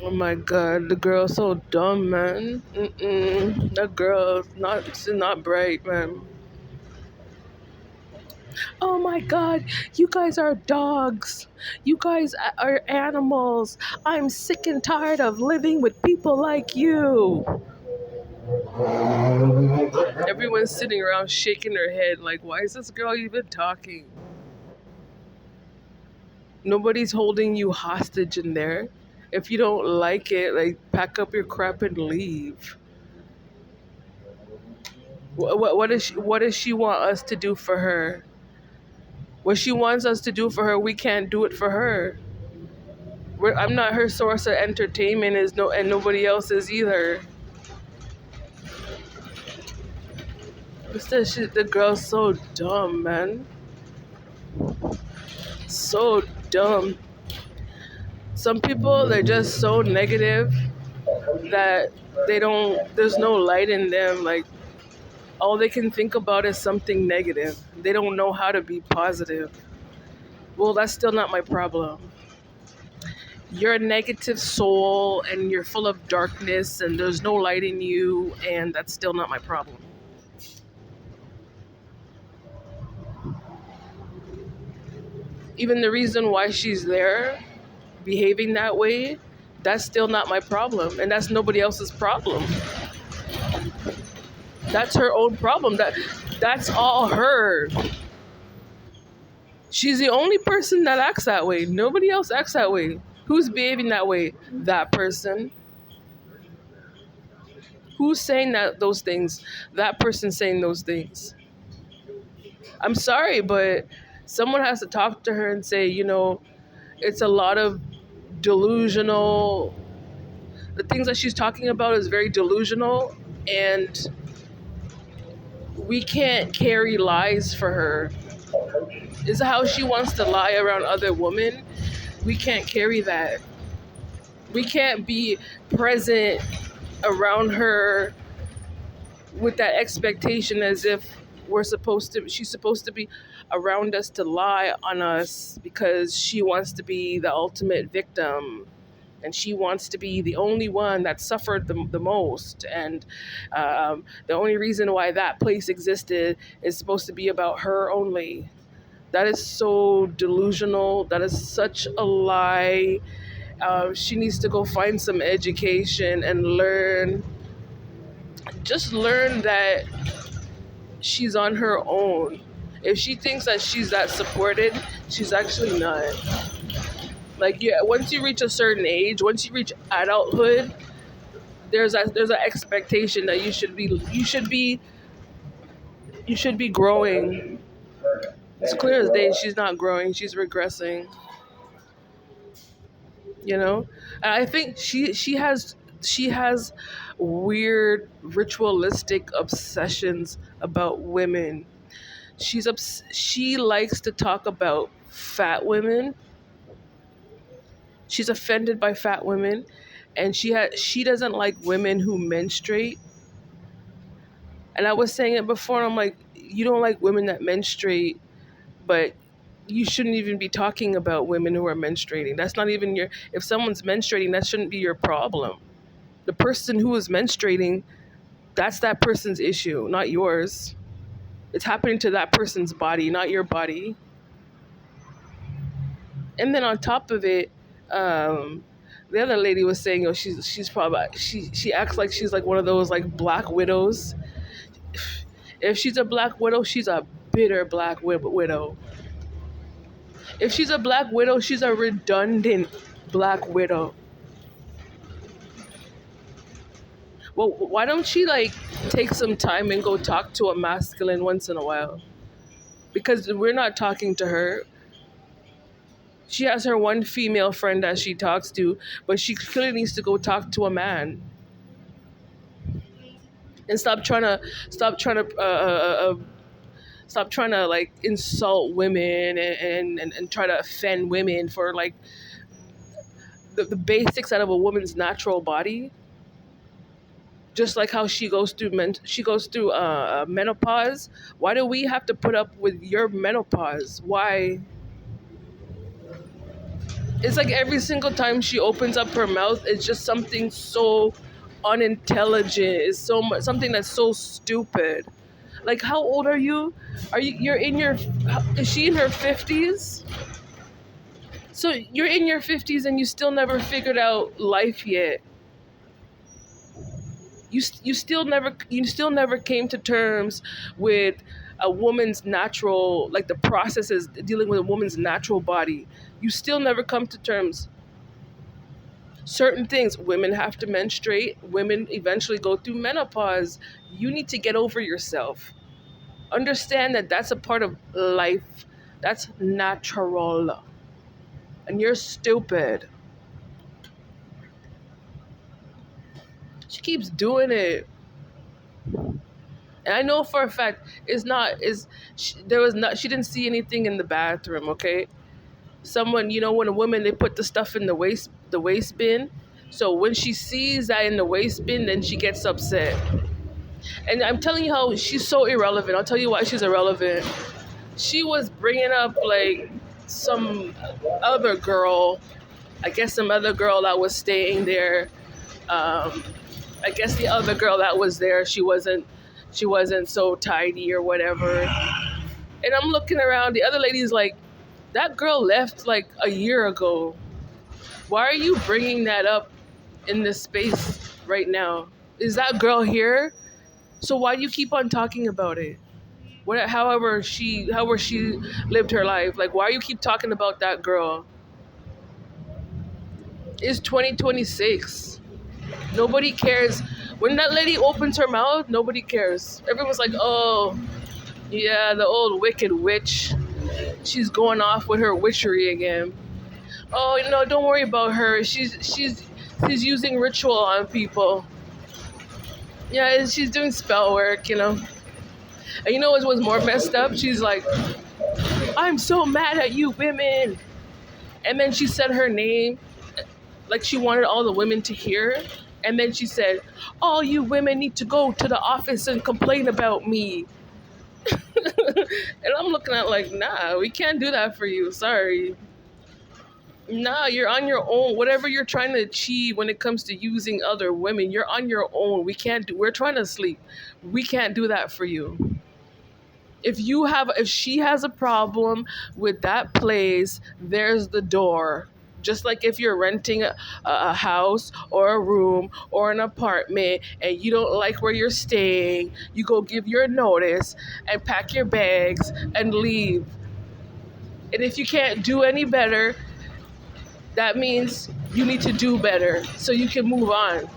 Oh my god, the girl's so dumb, man. That girl, she's not bright, man. Oh my god, you guys are dogs. You guys are animals. I'm sick and tired of living with people like you. Everyone's sitting around shaking their head like, why is this girl even talking? Nobody's holding you hostage in there. If you don't like it, like, pack up your crap and leave. What does she want us to do for her? What she wants us to do for her, we can't do it for her. I'm not her source of entertainment, and nobody else is either. The girl's so dumb, man. So dumb. Some people, they're just so negative that there's no light in them. Like, all they can think about is something negative. They don't know how to be positive. Well, that's still not my problem. You're a negative soul and you're full of darkness and there's no light in you, and that's still not my problem. Even the reason why she's there behaving that way, that's still not my problem, and that's nobody else's problem. That's her own problem. That's all her. She's the only person that acts that way. Nobody else acts that way. Who's behaving that way? That person. Who's saying those things? That person saying those things. I'm sorry, but someone has to talk to her and say, it's a lot of delusional. The things that she's talking about is very delusional, and we can't carry lies for her. Is how she wants to lie around other women. We can't carry that. We can't be present around her with that expectation as if she's supposed to be around us to lie on us because she wants to be the ultimate victim and she wants to be the only one that suffered the most, and the only reason why that place existed is supposed to be about her only. That is so delusional. That is such a lie. She needs to go find some education and learn that she's on her own. If she thinks that she's that supported, she's actually not. Like, yeah, once you reach a certain age, once you reach adulthood, there's an expectation that you should be growing. It's clear as day she's not growing, she's regressing. And I think she has weird ritualistic obsessions about women. She likes to talk about fat women. She's offended by fat women, and she doesn't like women who menstruate. And I was saying it before, I'm like, you don't like women that menstruate, but you shouldn't even be talking about women who are menstruating. That's not even if someone's menstruating, that shouldn't be your problem. The person who is menstruating, that's that person's issue, not yours. It's happening to that person's body, not your body. And then on top of it, the other lady was saying, she's probably she acts like she's like one of those like black widows. If she's a black widow, she's a bitter black widow. If she's a black widow, she's a redundant black widow. Well, why don't she like take some time and go talk to a masculine once in a while? Because we're not talking to her. She has her one female friend that she talks to, but she clearly needs to go talk to a man and stop trying to like insult women and try to offend women for like the basics out of a woman's natural body. Just like how she goes through menopause. Why do we have to put up with your menopause? Why? It's like every single time she opens up her mouth, it's just something so unintelligent. It's so much something that's so stupid. Like, how old are you? You're in your, is she in her 50s? So you're in your 50s and you still never figured out life yet. You still never came to terms with a woman's natural, like the processes dealing with a woman's natural body. You still never come to terms. Certain things, women have to menstruate, women eventually go through menopause. You need to get over yourself. Understand that that's a part of life. That's natural. And you're stupid. She keeps doing it. And I know for a fact it's not is there was not she didn't see anything in the bathroom, okay? Someone, when a woman, they put the stuff in the waste bin. So when she sees that in the waste bin, then she gets upset. And I'm telling you how she's so irrelevant. I'll tell you why she's irrelevant. She was bringing up like some other girl, I guess some other girl that was staying there. I guess the other girl that was there, she wasn't so tidy or whatever. And I'm looking around, the other lady's like, that girl left like a year ago. Why are you bringing that up in this space right now? Is that girl here? So why do you keep on talking about it? However she lived her life. Like, why you keep talking about that girl? It's 2026. Nobody cares. When that lady opens her mouth, nobody cares. Everyone's like, oh, yeah, the old wicked witch. She's going off with her witchery again. Oh, don't worry about her. She's using ritual on people. Yeah, she's doing spell work. And you know what was more messed up? She's like, I'm so mad at you women. And then she said her name, like she wanted all the women to hear. And then she said, all you women need to go to the office and complain about me. And I'm looking at like, nah, we can't do that for you. Sorry. Nah, you're on your own. Whatever you're trying to achieve when it comes to using other women, you're on your own. We're trying to sleep. We can't do that for you. If she has a problem with that place, there's the door. Just like if you're renting a house or a room or an apartment and you don't like where you're staying, you go give your notice and pack your bags and leave. And if you can't do any better, that means you need to do better so you can move on.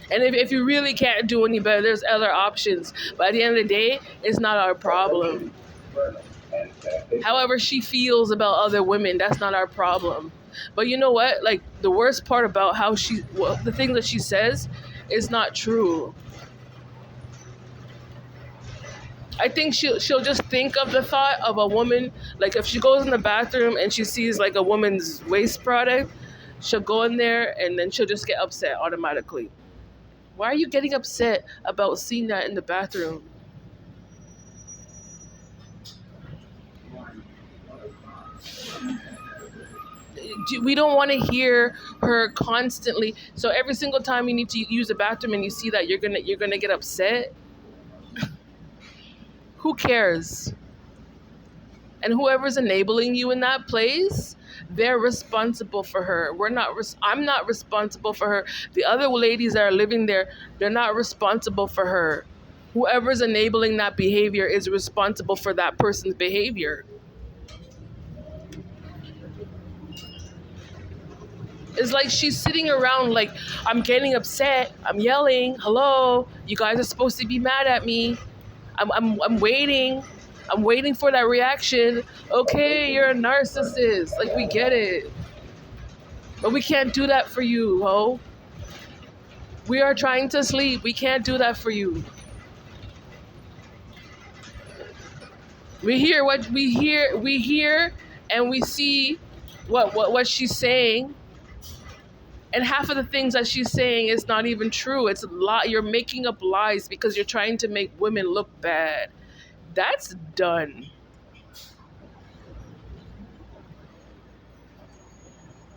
And if you really can't do any better, there's other options. But at the end of the day, it's not our problem. However she feels about other women, that's not our problem. But you know what? Like, the worst part about the things that she says is not true. I think she'll just think of the thought of a woman, like if she goes in the bathroom and she sees like a woman's waste product, she'll go in there and then she'll just get upset automatically. Why are you getting upset about seeing that in the bathroom? We don't want to hear her constantly. So every single time you need to use the bathroom and you see that, you're gonna get upset. Who cares? And whoever's enabling you in that place, they're responsible for her. I'm not responsible for her. The other ladies that are living there, they're not responsible for her. Whoever's enabling that behavior is responsible for that person's behavior. It's like she's sitting around like, I'm getting upset, I'm yelling, hello, you guys are supposed to be mad at me. I'm waiting. I'm waiting for that reaction. Okay, you're a narcissist. Like, we get it. But we can't do that for you, ho. We are trying to sleep. We can't do that for you. We hear and we see what she's saying. And half of the things that she's saying is not even true. It's a lie. You're making up lies because you're trying to make women look bad. That's done.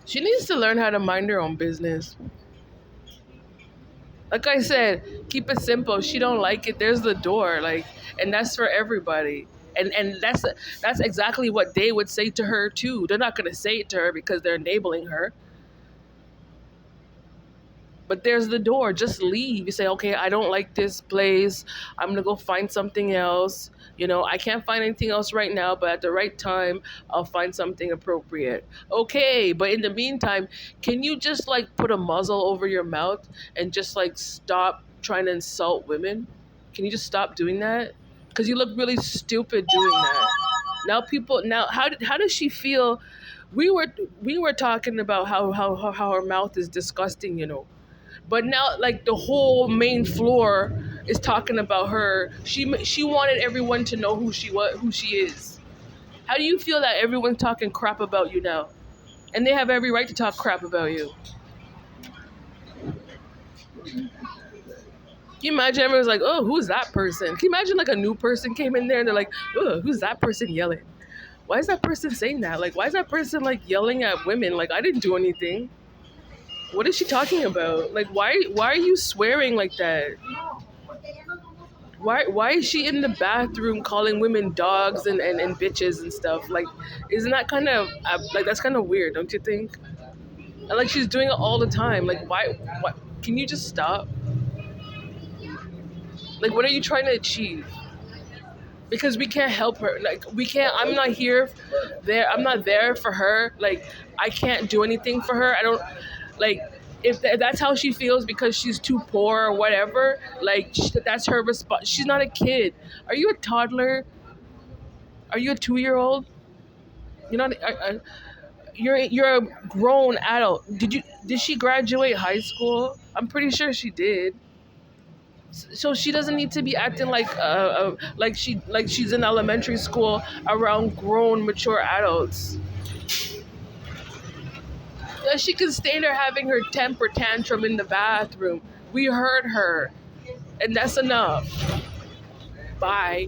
She needs to learn how to mind her own business. Like I said, keep it simple. If she don't like it, there's the door. Like, and that's for everybody. And that's exactly what they would say to her too. They're not gonna say it to her because they're enabling her. But there's the door. Just leave. You say, okay, I don't like this place. I'm gonna go find something else. I can't find anything else right now, but at the right time, I'll find something appropriate. Okay, but in the meantime, can you just like put a muzzle over your mouth and just like stop trying to insult women? Can you just stop doing that? Because you look really stupid doing that. Now, how does she feel? We were talking about how her mouth is disgusting. But now, like the whole main floor is talking about her. She wanted everyone to know who she is. How do you feel that everyone's talking crap about you now, and they have every right to talk crap about you? Can you imagine everyone's like, oh, who's that person? Can you imagine like a new person came in there and they're like, oh, who's that person yelling? Why is that person saying that? Like, why is that person like yelling at women? Like, I didn't do anything. What is she talking about? Like, why are you swearing like that? Why is she in the bathroom calling women dogs and bitches and stuff? Like, isn't that kind of like that's kind of weird, don't you think? And like she's doing it all the time. Like, why can you just stop? Like, what are you trying to achieve? Because we can't help her. Like, we can't. I'm not here, there. I'm not there for her. Like, I can't do anything for her. I don't like. If that's how she feels because she's too poor or whatever, like that's her response. She's not a kid. Are you a toddler? Are you a 2-year-old? You're not. You're a grown adult. Did she graduate high school? I'm pretty sure she did. So she doesn't need to be acting like she's in elementary school around grown mature adults. Yeah, she can stay there having her temper tantrum in the bathroom. We heard her, and that's enough. Bye.